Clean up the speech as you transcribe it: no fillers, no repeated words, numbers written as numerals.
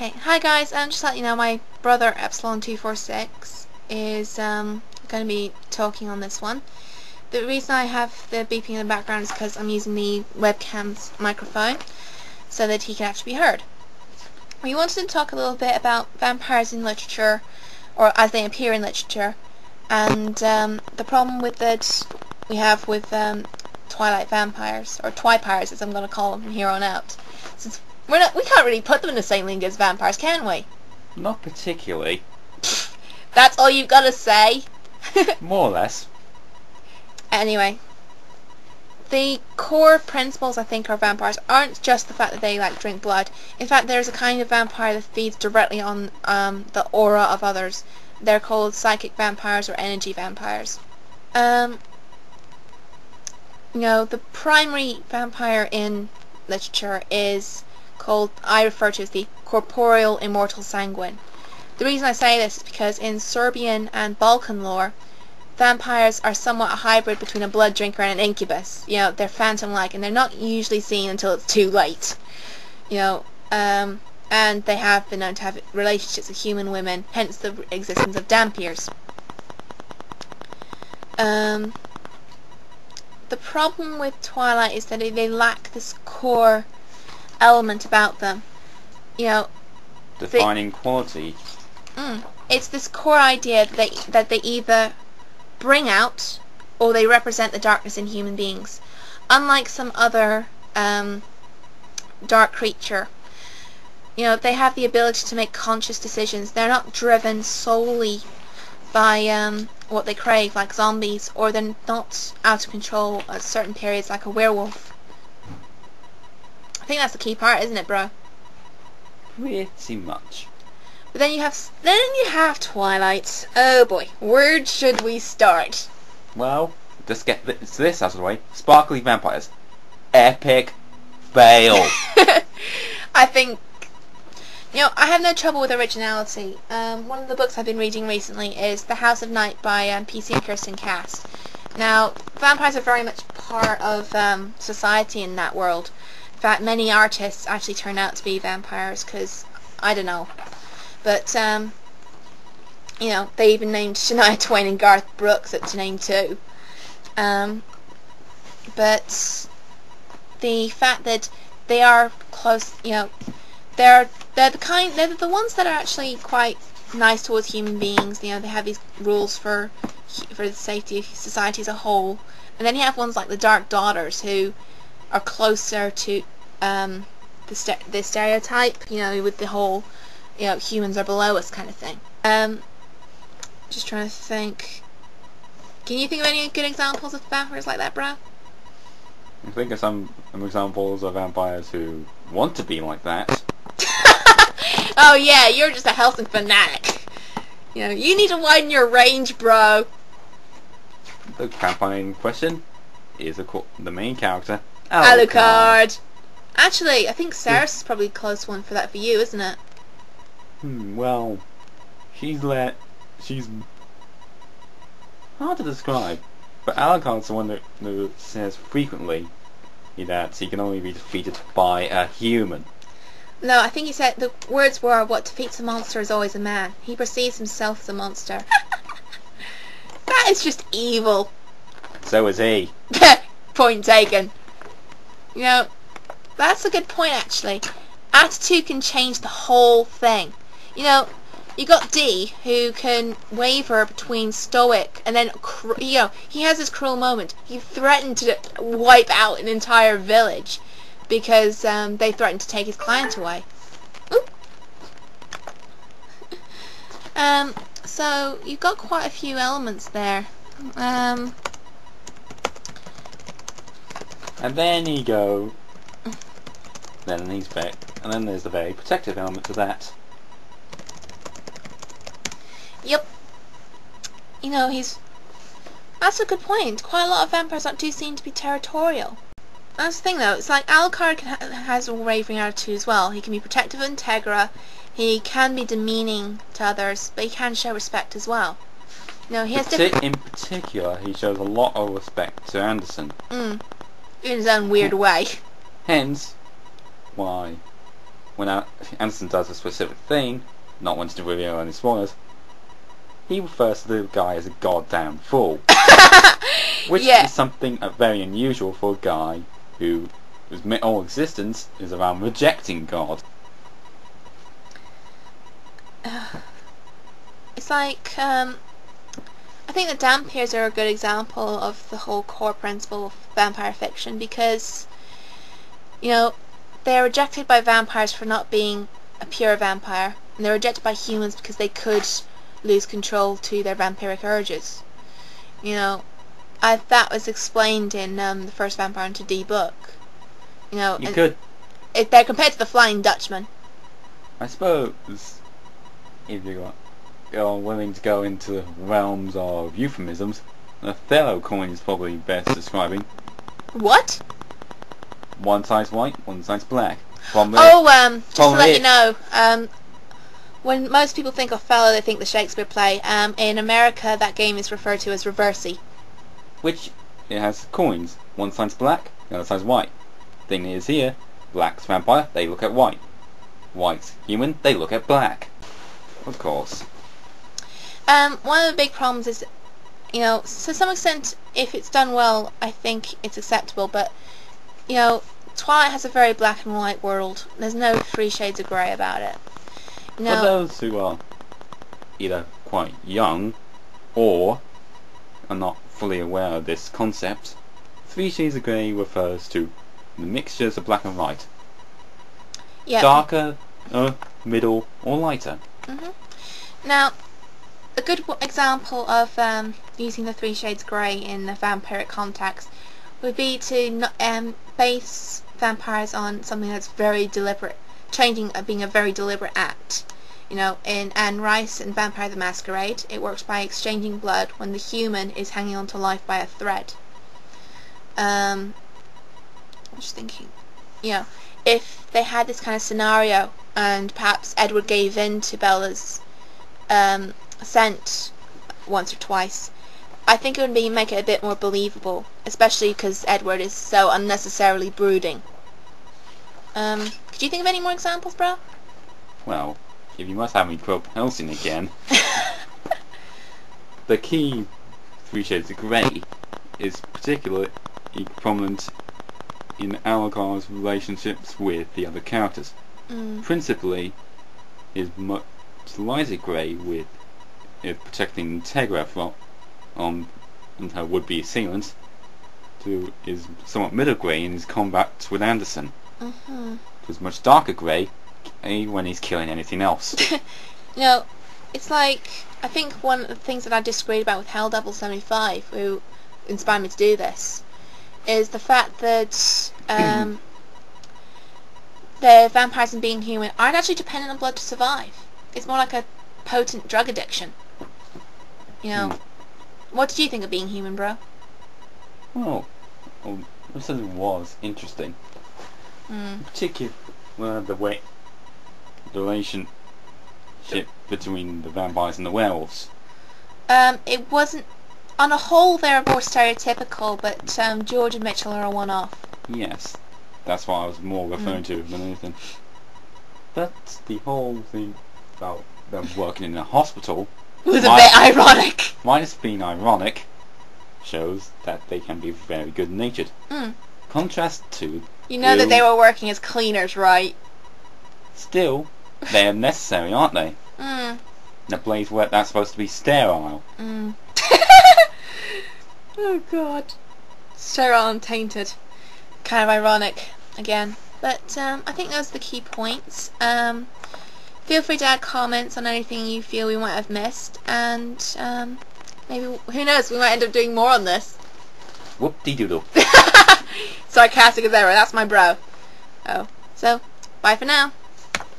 Okay, hi guys, just to let you know, my brother Epsilon 246 is going to be talking on this one. The reason I have the beeping in the background is because I'm using the webcam's microphone so that he can actually be heard. We wanted to talk a little bit about vampires in literature, or as they appear in literature, and the problem with that we have with Twilight vampires, or Twipires as I'm going to call them from here on out. Since we can't really put them in the same league as vampires, can we? Not particularly. That's all you've got to say? More or less. Anyway, the core principles I think of vampires aren't just the fact that they drink blood. In fact, there's a kind of vampire that feeds directly on the aura of others. They're called psychic vampires or energy vampires. The primary vampire in literature is called, I refer to as the corporeal immortal sanguine. The reason I say this is because in Serbian and Balkan lore, vampires are somewhat a hybrid between a blood drinker and an incubus. They're phantom-like, and they're not usually seen until it's too late. And they have been known to have relationships with human women, hence the existence of dampiers. The problem with Twilight is that they lack this core element about them. Defining quality. It's this core idea that they either bring out or they represent the darkness in human beings. Unlike some other dark creature, they have the ability to make conscious decisions. They're not driven solely by what they crave, like zombies, or they're not out of control at certain periods like a werewolf. I think that's the key part, isn't it, bro? Pretty much. But then you have Twilight. Oh boy, where should we start? Well, just get this out of the way. Sparkly vampires. Epic fail. I think, I have no trouble with originality. One of the books I've been reading recently is The House of Night by P.C. and Kirsten Cast. Now, vampires are very much part of society in that world. In fact, many artists actually turn out to be vampires because, I don't know. But, they even named Shania Twain and Garth Brooks up to name two. But the fact that they are close, they're the ones that are actually quite nice towards human beings. They have these rules for the safety of society as a whole. And then you have ones like the Dark Daughters who are closer to the stereotype, with the whole humans are below us kind of thing. Just trying to think. Can you think of any good examples of vampires like that, bro? I think of some examples of vampires who want to be like that. Oh yeah, you're just a Helsing fanatic. You need to widen your range, bro. The vampire in question is the main character, Alucard. Actually, I think Ceres is probably a close one for that for you, isn't it? Well, she's hard to describe, but Alucard's the one that says frequently that he can only be defeated by a human. No, I think he said the words were, "What defeats a monster is always a man." He perceives himself as a monster. That is just evil. So is he. Point taken. That's a good point actually. Attitude can change the whole thing. You got D, who can waver between stoic and then, he has this cruel moment. He threatened to wipe out an entire village because they threatened to take his client away. Oop. So you've got quite a few elements there. And then you go. Then there's the very protective element to that. Yep. That's a good point. Quite a lot of vampires do seem to be territorial. That's the thing though, it's like Alucard has a wavering attitude as well. He can be protective of Integra, he can be demeaning to others, but he can show respect as well. He has In particular, he shows a lot of respect to Anderson. In his own weird way. Hence, why when Anderson does a specific thing, not wanting to reveal any spoilers, he refers to the guy as a goddamn fool. Which is something very unusual for a guy whose whole existence is around rejecting God. It's like, I think the Dampiers are a good example of the whole core principle of vampire fiction, because, you know, they're rejected by vampires for not being a pure vampire, and they're rejected by humans because they could lose control to their vampiric urges. You know, that was explained in the first Vampire Hunter D book. You know, they're compared to the Flying Dutchman. I suppose if you're willing to go into the realms of euphemisms, Othello coin is probably best describing. What? One side's white, one side's black. Just to let you know, when most people think Othello, they think the Shakespeare play. In America, that game is referred to as Reversey. Which, it has coins. One side's black, the other side's white. Thing is here, black's vampire, they look at white. White's human, they look at black. Of course. One of the big problems is, you know, to some extent, if it's done well, I think it's acceptable, but, you know, Twilight has a very black and white world. There's no 3 shades of grey about it. For those who are either quite young or are not fully aware of this concept, 3 shades of grey refers to the mixtures of black and white. Yep. Darker, middle, or lighter. Now, a good example of using the 3 shades grey in the vampiric context would be to base vampires on something that's very deliberate, being a very deliberate act. You know, in Anne Rice and Vampire the Masquerade, it works by exchanging blood when the human is hanging on to life by a thread. I'm just thinking, you know, if they had this kind of scenario and perhaps Edward gave in to Bella's scent once or twice, I think it would make it a bit more believable, especially because Edward is so unnecessarily brooding. Could you think of any more examples, bro? Well, if you must have me quote Helsing again, the key 3 shades of grey is particularly prominent in Alucard's relationships with the other characters. Principally, is much lighter grey with protecting Integra from and her would-be assailant, to is somewhat middle grey in his combat with Anderson. It's much darker grey when he's killing anything else. You know, it's like, I think one of the things that I disagreed about with Hell Devil 75, who inspired me to do this, is the fact that the vampires and being human aren't actually dependent on blood to survive. It's more like a potent drug addiction. You know, what did you think of being human, bro? Well, this was interesting. In particular, the relationship between the vampires and the werewolves. It wasn't, on a whole they're more stereotypical, but George and Mitchell are a one-off. Yes, that's what I was more referring to than anything. But the whole thing about them working in a hospital was a bit ironic. Minus being ironic, shows that they can be very good-natured. Contrast to... You know that they were working as cleaners, right? Still, they're necessary, aren't they? In a place where that's supposed to be sterile. Oh god. Sterile and tainted. Kind of ironic, again. But I think those are the key points. Feel free to add comments on anything you feel we might have missed, and maybe, who knows, we might end up doing more on this. Whoop-de-doodle. Sarcastic as ever, that's my bro. So, bye for now.